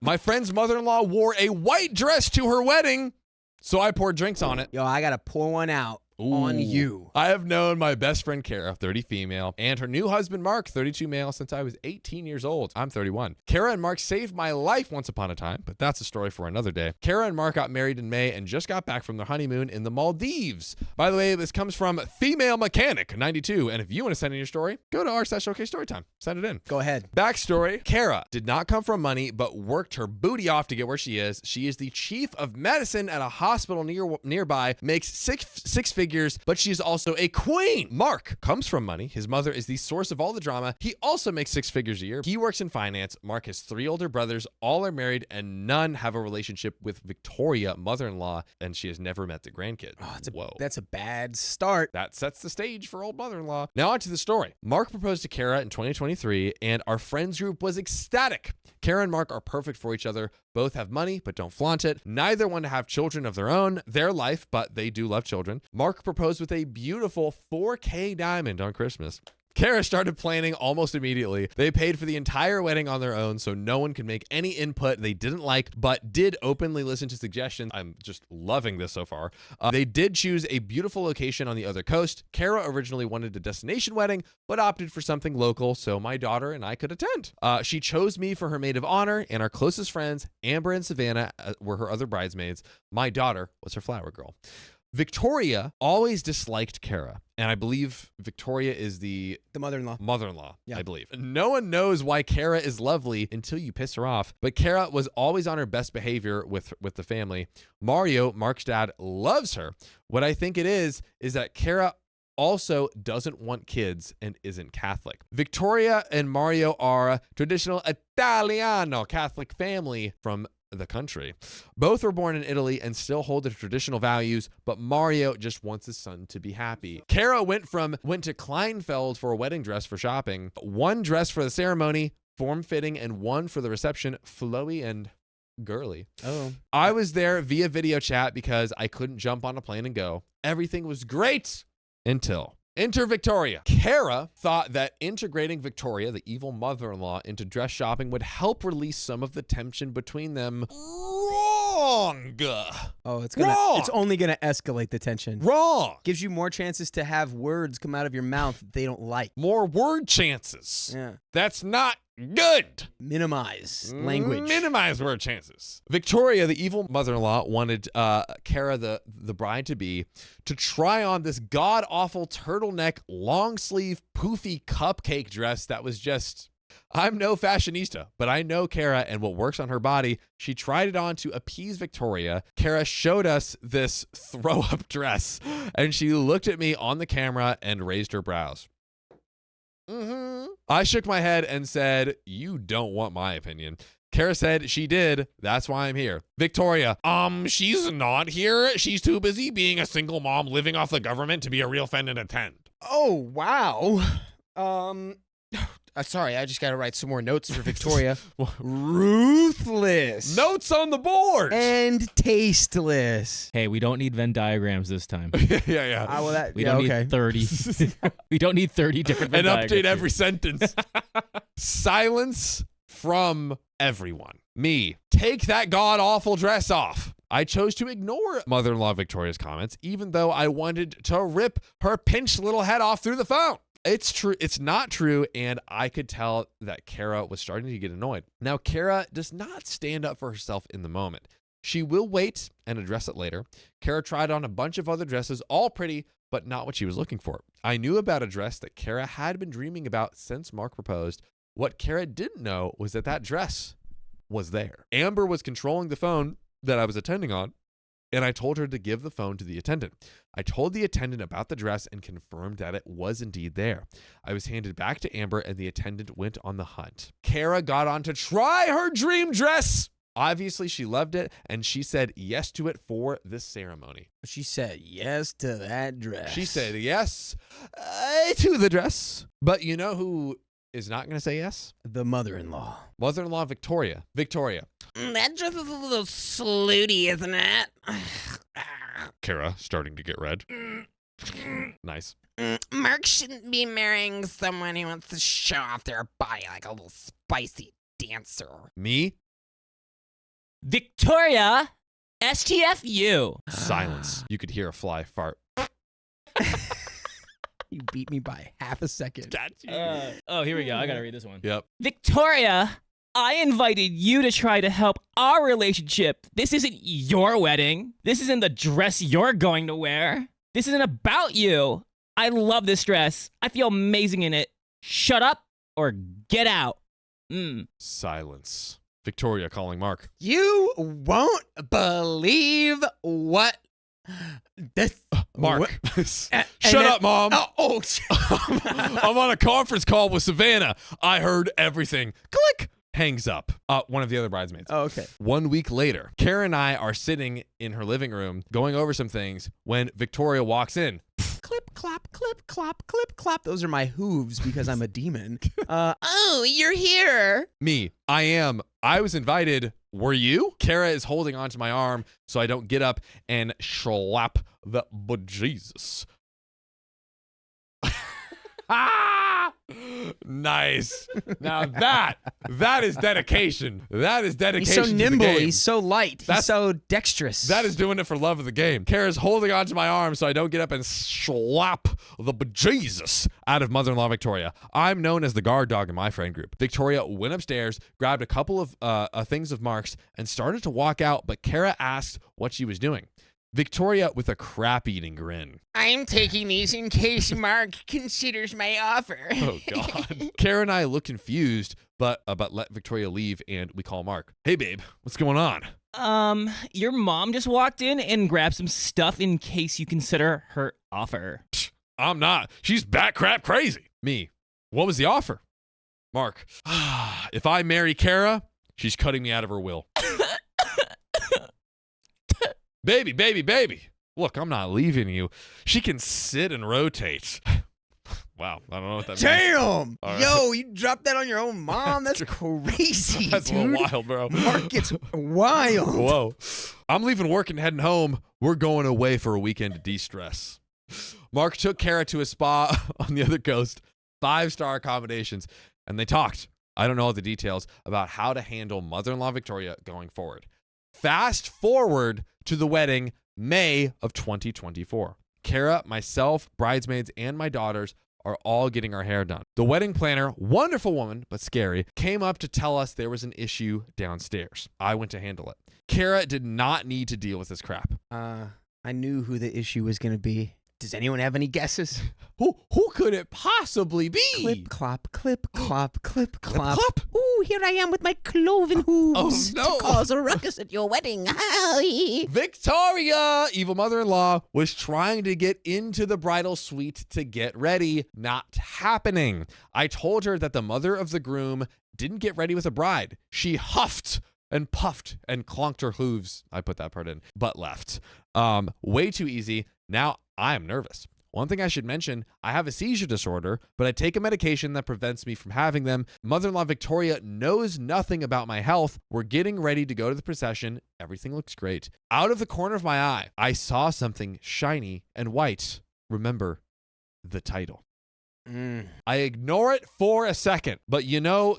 My friend's mother-in-law wore a white dress to her wedding, so I poured drinks on it. Yo, I got to pour one out on you. I have known my best friend Kara, 30 female, and her new husband Mark, 32 male, since I was 18 years old. I'm 31. Kara and Mark saved my life once upon a time, but that's a story for another day. Kara and Mark got married in May and just got back from their honeymoon in the Maldives. By the way, this comes from Female Mechanic 92, and if you want to send in your story, go to r/OK Storytime. Send it in. Go ahead. Backstory: Kara did not come from money, but worked her booty off to get where she is. She is the chief of medicine at a hospital nearby, makes six figures, but she's also a queen. Mark comes from money. His mother is the source of all the drama. He also makes 6 figures a year. He works in finance. Mark has 3 older brothers. All are married, and none have a relationship with Victoria, mother-in-law, and she has never met the grandkid. Oh, that's a bad start. That sets the stage for old mother-in-law. Now on to the story. Mark proposed to Kara in 2023, and our friends group was ecstatic. Kara and Mark are perfect for each other. Both have money, but don't flaunt it. Neither want to have children of their own, their life, but they do love children. Mark proposed with a beautiful 4K diamond on Christmas. Kara started planning almost immediately. They paid for the entire wedding on their own, so no one could make any input they didn't like, but did openly listen to suggestions. I'm just loving this so far. They did choose a beautiful location on the other coast. Kara originally wanted a destination wedding, but opted for something local so my daughter and I could attend. She chose me for her maid of honor, and our closest friends, Amber and Savannah, were her other bridesmaids. My daughter was her flower girl. Victoria always disliked Kara, and I believe Victoria is the mother-in-law. Mother-in-law, yeah. I believe. No one knows why Kara is lovely until you piss her off, but Kara was always on her best behavior with the family. Mario, Mark's dad, loves her. What I think it is that Kara also doesn't want kids and isn't Catholic. Victoria and Mario are a traditional Italiano Catholic family from the country. Both were born in Italy and still hold the traditional values, but Mario just wants his son to be happy. Kara went to Kleinfeld for a wedding dress for shopping. 1 dress for the ceremony, form-fitting, and 1 for the reception, flowy and girly. Oh. I was there via video chat because I couldn't jump on a plane and go. Everything was great until enter Victoria. Kara thought that integrating Victoria, the evil mother-in-law, into dress shopping would help release some of the tension between them. Wrong. Oh, it's only gonna escalate the tension. Wrong. Gives you more chances to have words come out of your mouth that they don't like. More word chances. Yeah. That's not good. Minimize language. Minimize word chances. Victoria, the evil mother-in-law, wanted Kara, the bride-to-be, to try on this god-awful turtleneck, long-sleeve, poofy cupcake dress that was just... I'm no fashionista, but I know Kara and what works on her body. She tried it on to appease Victoria. Kara showed us this throw-up dress, and she looked at me on the camera and raised her brows. I shook my head and said, "You don't want my opinion." Kara said she did. That's why I'm here. Victoria, she's not here. She's too busy being a single mom living off the government to be a real friend and attend. Oh, wow. Sorry, I just got to write some more notes for Victoria. Ruthless. Notes on the board. And tasteless. Hey, we don't need Venn diagrams this time. Yeah. We don't need 30. We don't need 30 different Venn diagrams. And update every sentence. Silence from everyone. Me. Take that god-awful dress off. I chose to ignore mother-in-law Victoria's comments, even though I wanted to rip her pinched little head off through the phone. It's true. It's not true. And I could tell that Kara was starting to get annoyed. Now, Kara does not stand up for herself in the moment. She will wait and address it later. Kara tried on a bunch of other dresses, all pretty, but not what she was looking for. I knew about a dress that Kara had been dreaming about since Mark proposed. What Kara didn't know was that dress was there. Amber was controlling the phone that I was attending on, and I told her to give the phone to the attendant. I told the attendant about the dress and confirmed that it was indeed there. I was handed back to Amber, and the attendant went on the hunt. Kara got on to try her dream dress. Obviously, she loved it, and she said yes to it for this ceremony. She said yes to that dress. She said yes to the dress. But you know who is not going to say yes? The mother-in-law. Mother-in-law Victoria. Victoria. That dress is a little slutty, isn't it? Kara, starting to get red. Nice. Mark shouldn't be marrying someone who wants to show off their body like a little spicy dancer. Me? Victoria, STFU. Silence. You could hear a fly fart. You beat me by half a second. Got you. Oh, here we go. I gotta read this one. Yep. Victoria, I invited you to try to help our relationship. This isn't your wedding. This isn't the dress you're going to wear. This isn't about you. I love this dress. I feel amazing in it. Shut up or get out. Silence. Victoria calling Mark. You won't believe what this Mark. and Shut up, Mom. Oh, I'm on a conference call with Savannah. I heard everything. Click. Hangs up. One of the other bridesmaids. oh, okay. 1 week later, Kara and I are sitting in her living room going over some things when Victoria walks in. Clip, clop, clip, clop, clip, clop. Those are my hooves because I'm a demon. Oh, you're here. Me. I am. I was invited. Were you? Kara is holding onto my arm so I don't get up and slap the bejesus. Nice. Now that is dedication. That is dedication. He's so to the nimble. game. He's so light. That's- He's so dexterous. That is doing it for love of the game. Kara's holding onto my arm so I don't get up and slap the bejesus out of mother-in-law Victoria. I'm known as the guard dog in my friend group. Victoria went upstairs, grabbed a couple of things of Mark's, and started to walk out, but Kara asked what she was doing. Victoria with a crap-eating grin. I'm taking these in case Mark considers my offer. Oh, God. Kara and I look confused, but let Victoria leave, and we call Mark. Hey, babe, what's going on? Your mom just walked in and grabbed some stuff in case you consider her offer. I'm not. She's bat crap crazy. Me. What was the offer? Mark. If I marry Kara, she's cutting me out of her will. Baby. Look, I'm not leaving you. She can sit and rotate. Wow, I don't know what that means. Damn! All right. Yo, you dropped that on your own mom? That's crazy, That's a dude. little wild, bro. Mark gets wild. Whoa. I'm leaving work and heading home. We're going away for a weekend to de-stress. Mark took Kara to a spa on the other coast, 5-star accommodations, and they talked. I don't know all the details about how to handle mother-in-law Victoria going forward. Fast forward to the wedding, May of 2024. Kara, myself, bridesmaids, and my daughters are all getting our hair done. The wedding planner, wonderful woman, but scary, came up to tell us there was an issue downstairs. I went to handle it. Kara did not need to deal with this crap. I knew who the issue was going to be. Does anyone have any guesses? Who could it possibly be? Clip, clop, clip, clop, clip, clop. Clop. Ooh, here I am with my cloven hooves Oh, no. to cause a ruckus at your wedding. Hi. Victoria, evil mother-in-law, was trying to get into the bridal suite to get ready. Not happening. I told her that the mother of the groom didn't get ready with a bride. She huffed and puffed and clonked her hooves. I put that part in, but left. Way too easy. Now I am nervous. One thing I should mention, I have a seizure disorder, but I take a medication that prevents me from having them. Mother-in-law Victoria knows nothing about my health. We're getting ready to go to the procession. Everything looks great. Out of the corner of my eye, I saw something shiny and white. Remember the title. I ignore it for a second, but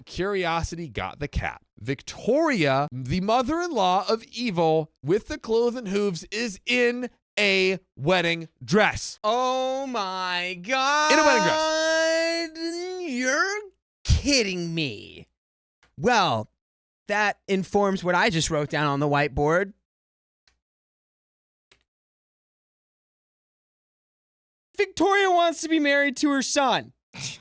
curiosity got the cat. Victoria, the mother-in-law of evil with the cloven hooves, is in a wedding dress. Oh my God. In a wedding dress. You're kidding me. Well, that informs what I just wrote down on the whiteboard. Victoria wants to be married to her son. It's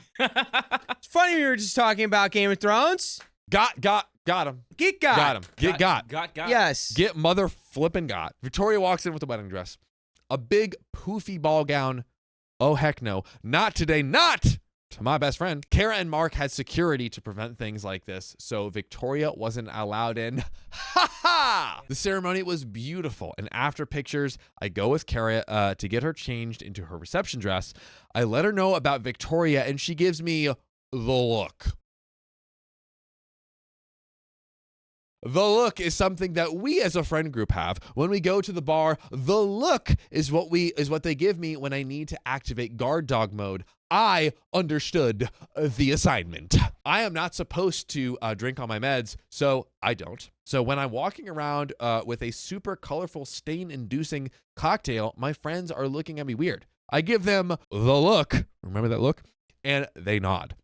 funny we were just talking about Game of Thrones. Got him. Got him. Get got. Yes. Get mother flippin' got. Victoria walks in with a wedding dress. A big poofy ball gown. Oh, heck no. Not today. Not to my best friend. Kara and Mark had security to prevent things like this, so Victoria wasn't allowed in. Ha ha! The ceremony was beautiful, and after pictures, I go with Kara to get her changed into her reception dress. I let her know about Victoria, and she gives me the look. The look is something that we as a friend group have. When we go to the bar, the look is what they give me when I need to activate guard dog mode. I understood the assignment. I am not supposed to drink on my meds, so I don't. So when I'm walking around with a super colorful stain-inducing cocktail, my friends are looking at me weird. I give them the look. Remember that look? And they nod.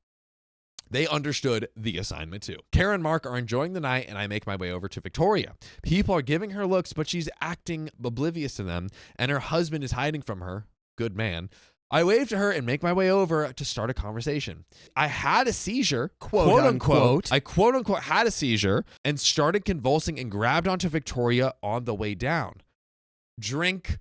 They understood the assignment too. Kara and Mark are enjoying the night, and I make my way over to Victoria. People are giving her looks, but she's acting oblivious to them, and her husband is hiding from her. Good man. I wave to her and make my way over to start a conversation. I had a seizure, quote unquote. I quote unquote had a seizure and started convulsing and grabbed onto Victoria on the way down. Drink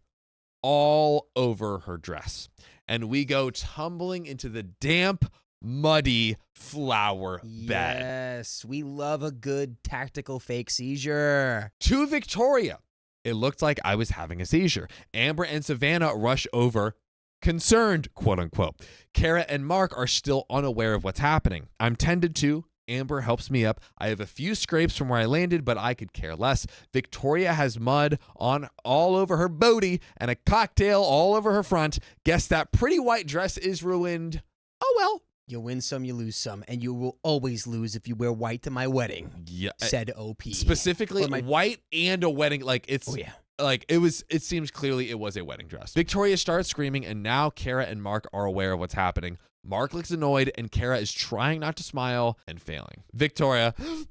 all over her dress. And we go tumbling into the damp, muddy flower bed. Yes, we love a good tactical fake seizure. To Victoria, it looked like I was having a seizure. Amber and Savannah rush over, concerned, quote unquote. Kara and Mark are still unaware of what's happening. I'm tended to. Amber helps me up. I have a few scrapes from where I landed, but I could care less. Victoria has mud on all over her booty and a cocktail all over her front. Guess that pretty white dress is ruined. Oh well. You win some, you lose some, and you will always lose if you wear white to my wedding. Yeah. Said OP. Specifically, white and a wedding. Like it's. Oh yeah. Like it seems clearly it was a wedding dress. Victoria starts screaming, and now Kara and Mark are aware of what's happening. Mark looks annoyed, and Kara is trying not to smile and failing. Victoria, look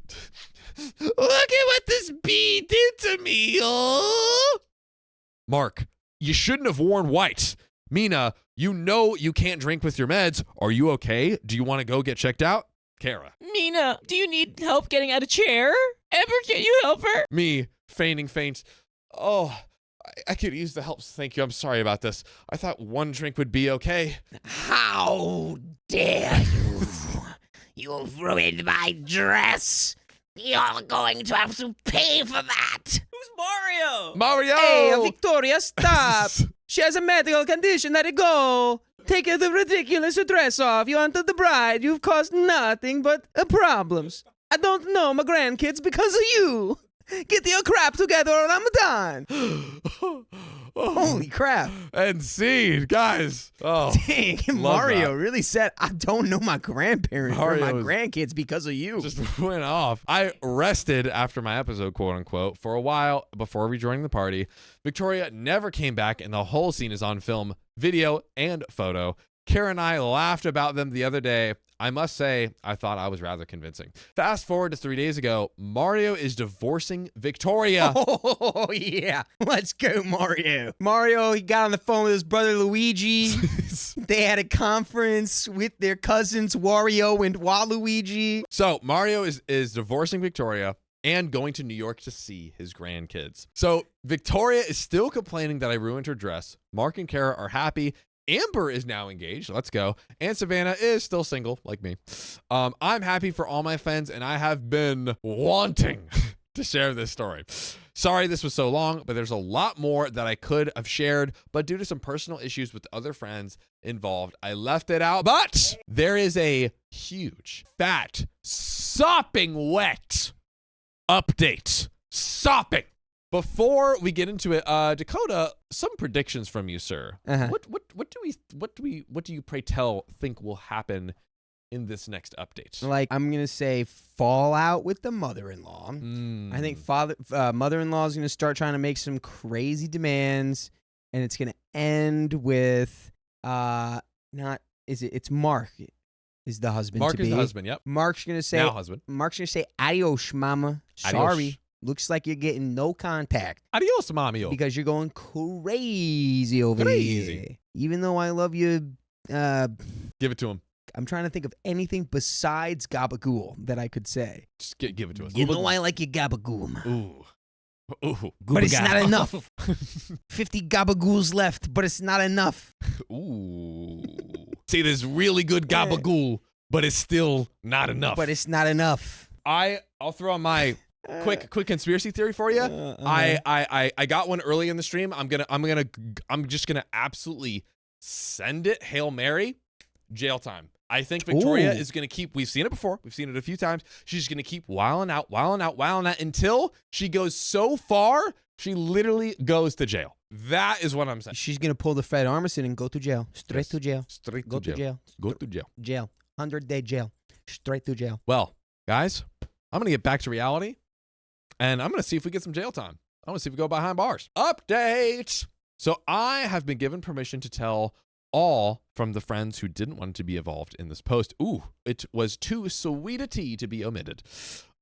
at what this bee did to me. Oh. Mark, you shouldn't have worn white. Mina, you know you can't drink with your meds. Are you okay? Do you want to go get checked out? Kara. Mina, do you need help getting out of chair? Amber, can you help her? Me, feigning faint. Oh, I could use the help. Thank you. I'm sorry about this. I thought one drink would be okay. How dare you? You've ruined my dress. You're going to have to pay for that. Who's Mario? Mario! Hey, Victoria, stop. She has a medical condition. Let it go. Take the ridiculous dress off. You aren't the bride. You've caused nothing but problems. I don't know my grandkids because of you. Get your crap together or I'm done. Holy crap. And scene, guys. Oh, Dang, love Mario that. really said, I don't know my grandparents or my Mario is- grandkids because of you. just went off. I rested after my episode, quote unquote, for a while before rejoining the party. Victoria never came back, and the whole scene is on film, video, and photo. Kara and I laughed about them the other day. I must say, I thought I was rather convincing. Fast forward to 3 days ago, Mario is divorcing Victoria. Oh, yeah. Let's go, Mario. Mario, he got on the phone with his brother Luigi. They had a conference with their cousins, Wario and Waluigi. So Mario is divorcing Victoria and going to New York to see his grandkids. So Victoria is still complaining that I ruined her dress. Mark and Kara are happy. Amber is now engaged. Let's go. And Savannah is still single, like me. I'm happy for all my friends, and I have been wanting to share this story. Sorry this was so long, but there's a lot more that I could have shared, but due to some personal issues with other friends involved, I left it out. But there is a huge, fat, sopping wet update. Sopping. Before we get into it, Dakota, some predictions from you, sir. Uh-huh. What do you pray tell think will happen in this next update? Like, I'm going to say fallout with the mother-in-law. I think mother-in-law is going to start trying to make some crazy demands, and it's going to end with, it's Mark is the husband Mark to is be. the husband, yep. Mark's going to say, Now husband. Mark's going to say, adios, mama. Adios. Sorry. Looks like you're getting no contact Adios, mamio. because you're going crazy over Crazy. here. Even though I love you, Give it to him. I'm trying to think of anything besides gabagool that I could say. Just give it to us. You know I like your gabagool. Ooh. Ooh. But it's not enough. 50 gabagools left, but it's not enough. Ooh. See, there's really good gabagool, but it's still not enough. But it's not enough. I'll throw on my quick conspiracy theory for you. I got one early in the stream. I'm just gonna absolutely send it. Hail Mary, jail time. I think Victoria is gonna keep. We've seen it before. We've seen it a few times. She's gonna keep wilding out until she goes so far she literally goes to jail. That is what I'm saying. She's gonna pull the Fred Armisen and go to jail. Straight Yes. to jail. Straight Go to to jail. jail. Go to jail. Jail. 100-day jail. Straight to jail. Well, guys, I'm going to get back to reality, and I'm going to see if we get some jail time. I want to see if we go behind bars. Update! So I have been given permission to tell all from the friends who didn't want to be involved in this post. Ooh, it was too sweet a tea to be omitted.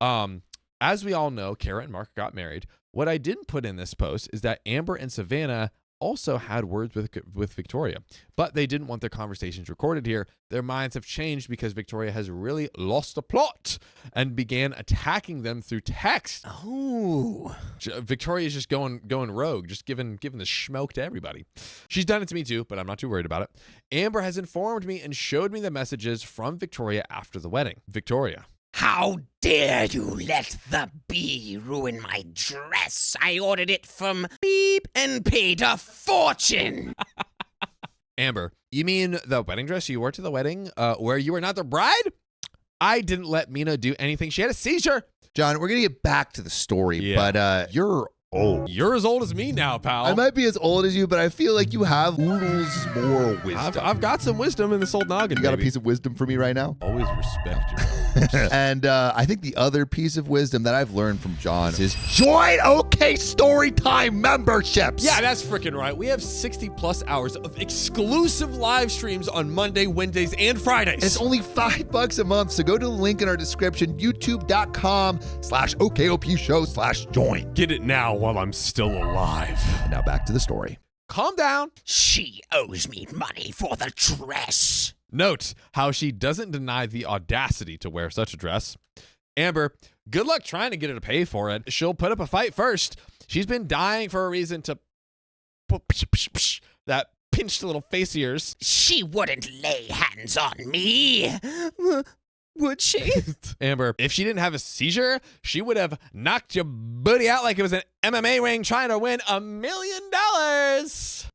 As we all know, Kara and Mark got married. What I didn't put in this post is that Amber and Savannah also had words with Victoria, but they didn't want their conversations recorded here. Their minds have changed because Victoria has really lost the plot and began attacking them through text. Oh. Victoria's just going rogue, just giving the smoke to everybody. She's done it to me too, but I'm not too worried about it. Amber has informed me and showed me the messages from Victoria after the wedding. Victoria. How dare you let the bee ruin my dress? I ordered it from Beep and paid a fortune. Amber, you mean the wedding dress you wore to the wedding where you were not the bride? I didn't let Mina do anything. She had a seizure. John, we're going to get back to the story, Yeah. but you're old. You're as old as me now, pal. I might be as old as you, but I feel like you have oodles more wisdom. I've got some wisdom in this old noggin. You got a baby. piece of wisdom for me right now? Always respect you. And I think the other piece of wisdom that I've learned from John is join OK Storytime memberships. Yeah, that's freaking right. We have 60 plus hours of exclusive live streams on Monday, Wednesdays, and Fridays. And it's only $5 a month, so go to the link in our description, youtube.com/OKOP show/join. Get it now while I'm still alive. Now back to the story. Calm down. She owes me money for the dress. Note how she doesn't deny the audacity to wear such a dress. Amber, good luck trying to get her to pay for it. She'll put up a fight first. She's been dying for a reason to that pinched little face of yours. She wouldn't lay hands on me. Would she? Amber, if she didn't have a seizure, she would have knocked your booty out like it was an MMA ring trying to win $1 million.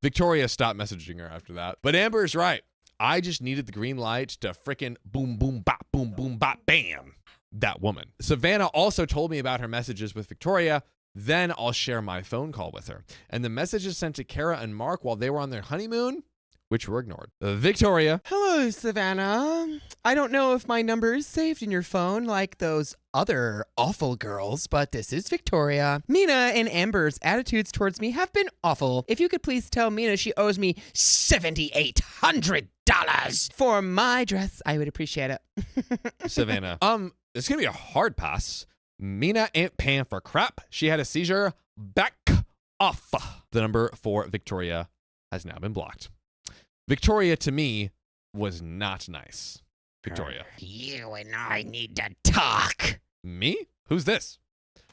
Victoria stopped messaging her after that. But Amber is right. I just needed the green light to frickin' boom, boom, bop, bam. That woman. Savannah also told me about her messages with Victoria. Then I'll share my phone call with her. And the messages sent to Kara and Mark while they were on their honeymoon, which were ignored. Victoria. Hello, Savannah. I don't know if my number is saved in your phone like those other awful girls, but this is Victoria. Mina and Amber's attitudes towards me have been awful. If you could please tell Mina she owes me $7,800 for my dress, I would appreciate it. Savannah. It's gonna be a hard pass. Mina ain't paying for crap. She had a seizure. Back off. The number for Victoria has now been blocked. Victoria, to me, was not nice. Victoria. You and I need to talk. Me? Who's this?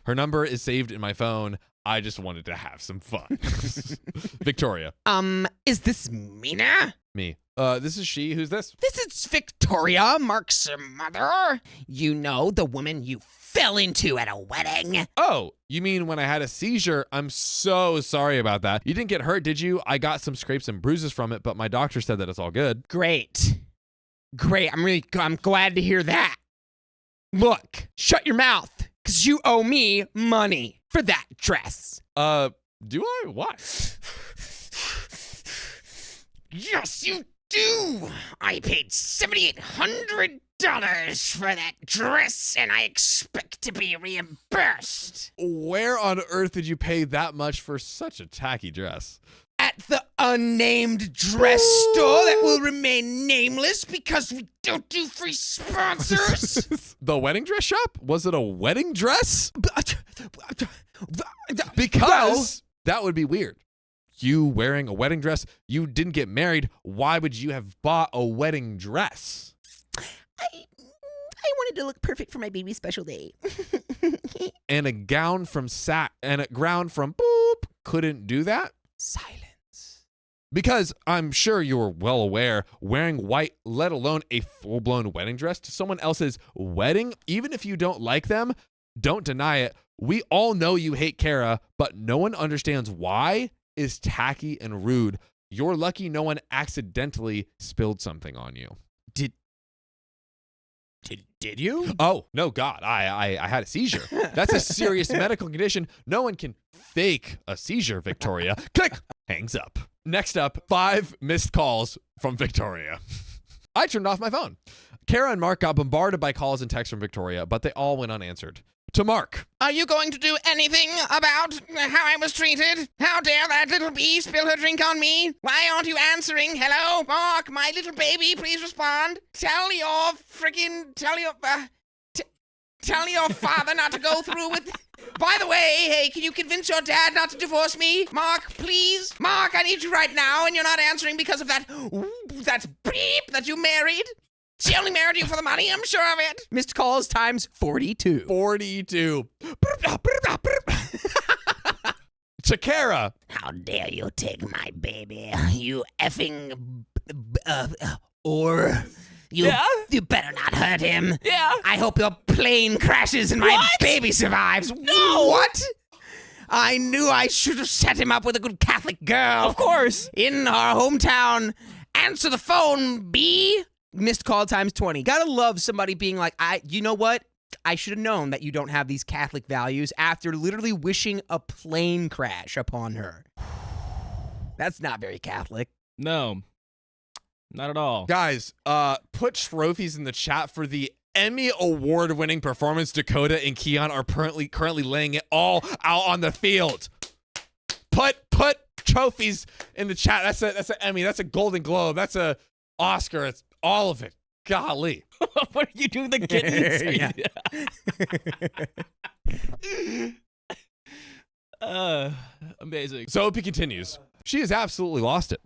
Her number is saved in my phone. I just wanted to have some fun. Victoria. Is this Mina? Me. This is she. Who's this? This is Victoria, Mark's mother. You know, the woman you fell into at a wedding. Oh, you mean when I had a seizure? I'm so sorry about that. You didn't get hurt, did you? I got some scrapes and bruises from it, but my doctor said that it's all good. Great. I'm glad to hear that. Look, shut your mouth, because you owe me money for that dress. Do I? Why? Yes, you do. I paid $7,800 for that dress, and I expect to be reimbursed. Where on earth did you pay that much for such a tacky dress? At the unnamed dress store that will remain nameless because we don't do free sponsors. The wedding dress shop? Was it a wedding dress? Because that would be weird. You wearing a wedding dress, you didn't get married. Why would you have bought a wedding dress? I wanted to look perfect for my baby's special day. And a gown from boop couldn't do that? Silence. Because I'm sure you're well aware, wearing white, let alone a full-blown wedding dress to someone else's wedding, even if you don't like them, don't deny it. We all know you hate Kara, but no one understands why is tacky and rude. You're lucky no one accidentally spilled something on you. Did you? Oh, no, God, I had a seizure. That's a serious medical condition. No one can fake a seizure, Victoria. Click, hangs up. Next up, 5 missed calls from Victoria. I turned off my phone. Kara and Mark got bombarded by calls and texts from Victoria, but they all went unanswered. To Mark. Are you going to do anything about how I was treated? How dare that little bee spill her drink on me? Why aren't you answering? Hello, Mark, my little baby, please respond. Tell your father not to go through with... By the way, hey, can you convince your dad not to divorce me? Mark, please? Mark, I need you right now, and you're not answering because of that beep that you married. She only married you for the money, I'm sure of it. Missed calls times 42. 42. To Kara. How dare you take my baby, you effing... or... You better not hurt him. Yeah. I hope your plane crashes and my baby survives. No. What? I knew I should have set him up with a good Catholic girl. Of course. In our hometown. Answer the phone, B. Missed call times 20. Gotta love somebody being like, you know what? I should have known that you don't have these Catholic values after literally wishing a plane crash upon her. That's not very Catholic. No. Not at all. Guys, put trophies in the chat for the Emmy award-winning performance Dakota and Keon are currently laying it all out on the field. Put trophies in the chat. That's an Emmy. That's a Golden Globe. That's a Oscar. It's all of it. Golly. What are you doing the kittens? Amazing. So Opie continues. She has absolutely lost it.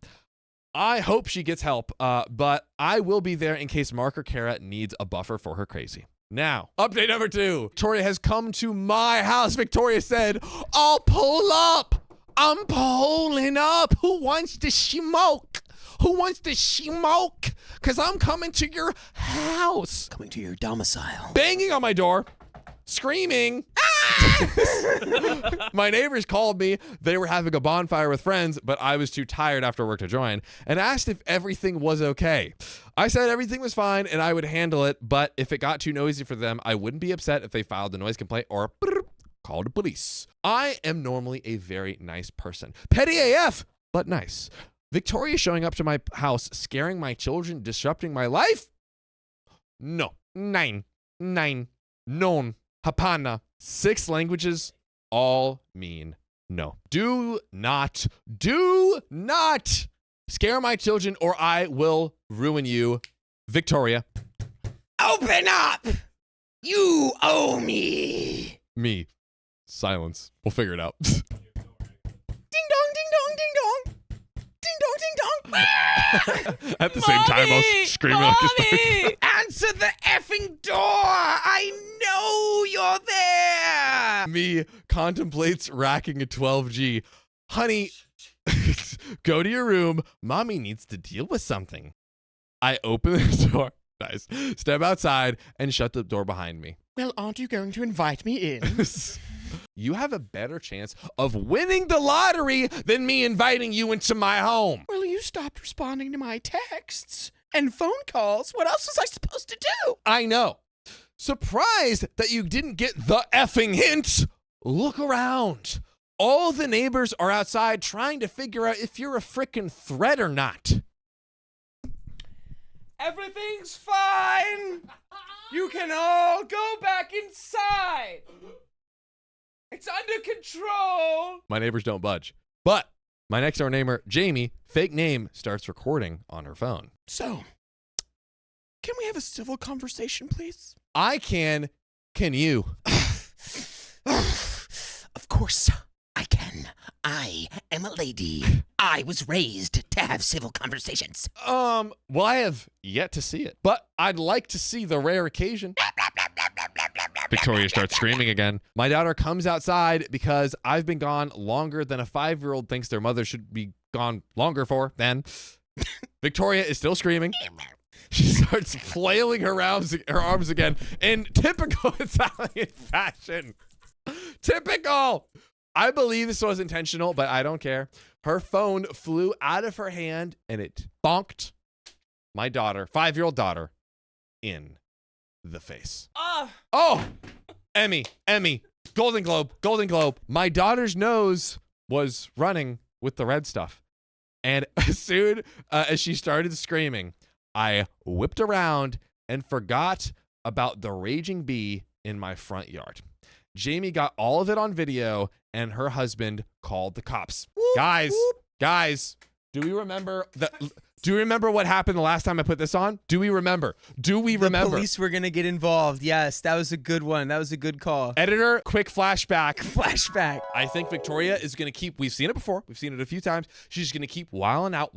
I hope she gets help, but I will be there in case Mark or Kara needs a buffer for her crazy. Now, update number 2. Victoria has come to my house. Victoria said, I'll pull up. I'm pulling up. Who wants to smoke? Who wants to smoke? Because I'm coming to your house. Coming to your domicile. Banging on my door. Screaming. My neighbors called me. They were having a bonfire with friends, but I was too tired after work to join and asked if everything was okay. I said everything was fine and I would handle it, but if it got too noisy for them, I wouldn't be upset if they filed a noise complaint or called the police. I am normally a very nice person. Petty AF, but nice. Victoria showing up to my house, scaring my children, disrupting my life? No. 9. Non. Hapana. 6 languages all mean no. Do not scare my children or I will ruin you. Victoria. Open up! You owe me. Me. Silence. We'll figure it out. Ding dong, ding dong, ding dong. Ding dong, ding dong. At the same time, I was screaming like a Mommy! Answer the effing door! I know you're there! Me contemplates racking a 12G. Honey, go to your room. Mommy needs to deal with something. I open the door. Nice. Step outside and shut the door behind me. Well, aren't you going to invite me in? You have a better chance of winning the lottery than me inviting you into my home. Well, you stopped responding to my texts and phone calls. What else was I supposed to do? I know. Surprised that you didn't get the effing hint. Look around. All the neighbors are outside trying to figure out if you're a frickin' threat or not. Everything's fine. You can all go back inside. It's under control. My neighbors don't budge. But my next door neighbor, Jamie, fake name, starts recording on her phone. So, can we have a civil conversation, please? I can. Can you? Of course, I can. I am a lady. I was raised to have civil conversations. Well, I have yet to see it, but I'd like to see the rare occasion. Victoria starts screaming again. My daughter comes outside because I've been gone longer than a 5-year-old thinks their mother should be gone longer for. Then Victoria is still screaming. She starts flailing her arms again in typical Italian fashion. Typical. I believe this was intentional, but I don't care. Her phone flew out of her hand and it bonked my daughter, 5-year-old daughter, in the face. Ah. Oh, Emmy, Golden Globe. My daughter's nose was running with the red stuff. And as soon as she started screaming, I whipped around and forgot about the raging bee in my front yard. Jamie got all of it on video, and her husband called the cops. Guys, do we remember what happened the last time I put this on? Do we remember? The police were gonna get involved. Yes, that was a good one. That was a good call. Editor, quick flashback. Flashback. I think Victoria is going to keep, we've seen it before. We've seen it a few times. She's going to keep wilding out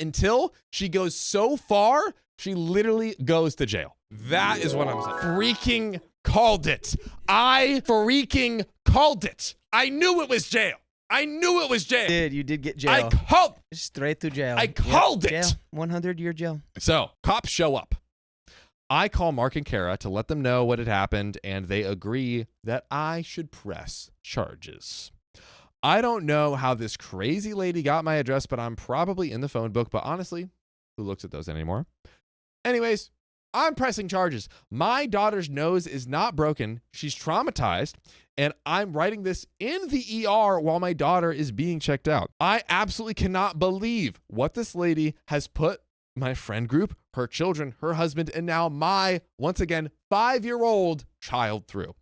until she goes so far, she literally goes to jail. That is what I'm saying. Freaking called it. I freaking called it. I knew it was jail. You did get jail. I called. Straight to jail. I called it. Jail. 100-year jail. So, cops show up. I call Mark and Kara to let them know what had happened, and they agree that I should press charges. I don't know how this crazy lady got my address, but I'm probably in the phone book. But honestly, who looks at those anymore? Anyways, I'm pressing charges. My daughter's nose is not broken. She's traumatized, and I'm writing this in the ER while my daughter is being checked out. I absolutely cannot believe what this lady has put my friend group, her children, her husband, and now my, once again, 5-year-old child through.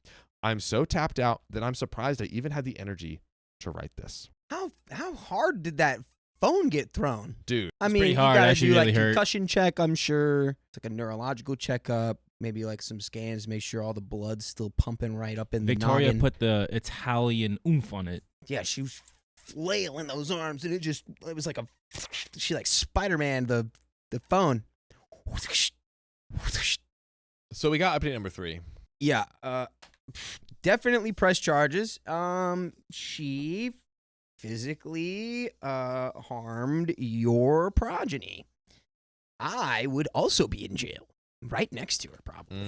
I'm so tapped out that I'm surprised I even had the energy to write this. How hard did that phone get thrown? Dude, I mean, pretty you hard. gotta Actually do really like hurt. concussion check, I'm sure. It's like a neurological checkup, maybe like some scans, make sure all the blood's still pumping right up in Victoria the noggin. put the Italian oomph on it. Yeah, she was flailing those arms, and it was like she like Spider-Man the phone. So we got update number 3. Yeah, definitely press charges. She physically harmed your progeny. I would also be in jail, right next to her, probably.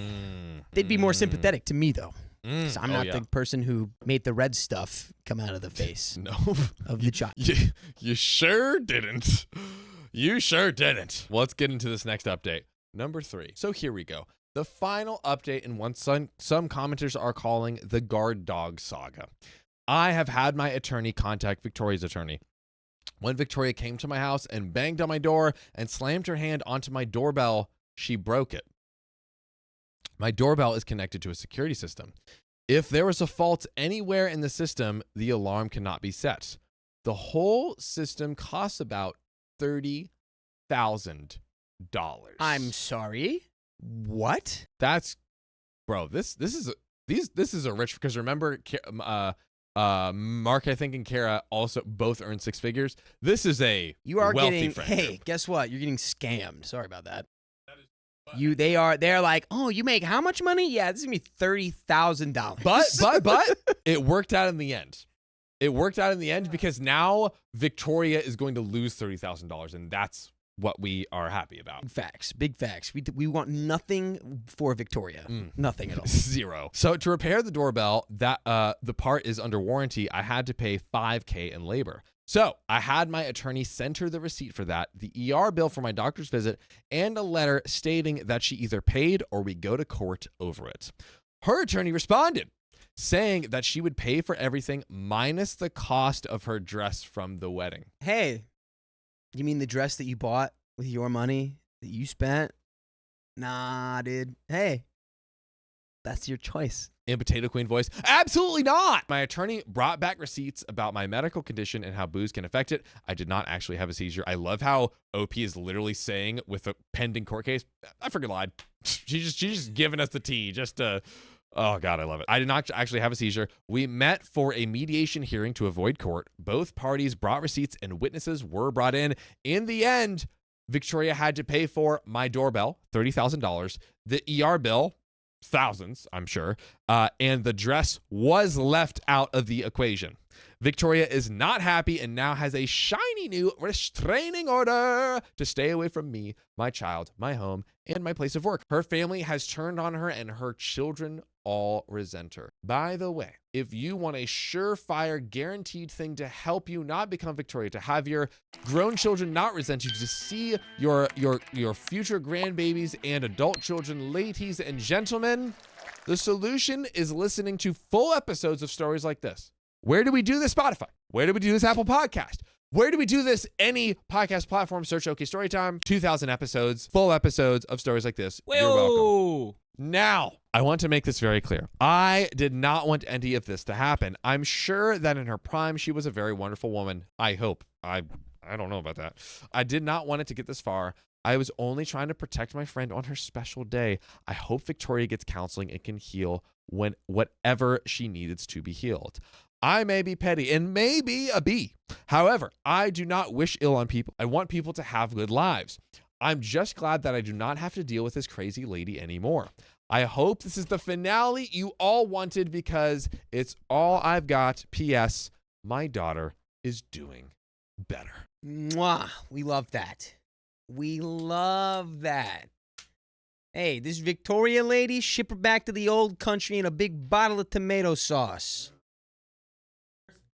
They'd be more sympathetic to me, though. Because I'm not the person who made the red stuff come out of the face No. of the child. You sure didn't. You sure didn't. Let's get into this next update. Number 3. So here we go. The final update in what some commenters are calling the guard dog saga. I have had my attorney contact Victoria's attorney. When Victoria came to my house and banged on my door and slammed her hand onto my doorbell, she broke it. My doorbell is connected to a security system. If there was a fault anywhere in the system, the alarm cannot be set. The whole system costs about $30,000. I'm sorry. What? That's, bro. This is a rich, because remember, Mark, I think, and Kara also both earn 6 figures. This is a You are wealthy getting. friend Hey, group. guess what? You're getting scammed. Sorry about that. They're like, oh, you make how much money? Yeah, this is gonna be $30,000. But it worked out in the end. It worked out in the end because now Victoria is going to lose $30,000, and that's what we are happy about. Big facts. We want nothing for Victoria. Nothing at all. 0. So to repair the doorbell, that the part is under warranty, I had to pay $5,000 in labor. So I had my attorney send her the receipt for that, the ER bill for my doctor's visit, and a letter stating that she either paid or we go to court over it. Her attorney responded, saying that she would pay for everything minus the cost of her dress from the wedding. Hey, you mean the dress that you bought with your money that you spent? Nah, dude. Hey, that's your choice. In Potato Queen voice, absolutely not. My attorney brought back receipts about my medical condition and how booze can affect it. I did not actually have a seizure. I love how OP is literally saying with a pending court case, I freaking lied. She's just giving us the tea just to, oh God, I love it. I did not actually have a seizure. We met for a mediation hearing to avoid court. Both parties brought receipts and witnesses were brought in. In the end, Victoria had to pay for my doorbell, $30,000, the ER bill, thousands, I'm sure, and the dress was left out of the equation. Victoria is not happy and now has a shiny new restraining order to stay away from me, my child, my home, and my place of work. Her family has turned on her and her children all resent her. By the way, if you want a surefire guaranteed thing to help you not become Victoria, to have your grown children not resent you, to see your future grandbabies and adult children, ladies and gentlemen, the solution is listening to full episodes of stories like this. Where do we do this? Spotify. Where do we do this? Apple Podcast. Where do we do this? Any podcast platform. Search OK Storytime. 2,000 episodes, full episodes of stories like this. You're welcome. Now, I want to make this very clear. I did not want any of this to happen. I'm sure that in her prime, she was a very wonderful woman. I hope. I don't know about that. I did not want it to get this far. I was only trying to protect my friend on her special day. I hope Victoria gets counseling and can heal when whatever she needs to be healed. I may be petty and maybe a B. However, I do not wish ill on people. I want people to have good lives. I'm just glad that I do not have to deal with this crazy lady anymore. I hope this is the finale you all wanted because it's all I've got. P.S. My daughter is doing better. Mwah. We love that. We love that. Hey, this Victoria lady, ship her back to the old country in a big bottle of tomato sauce.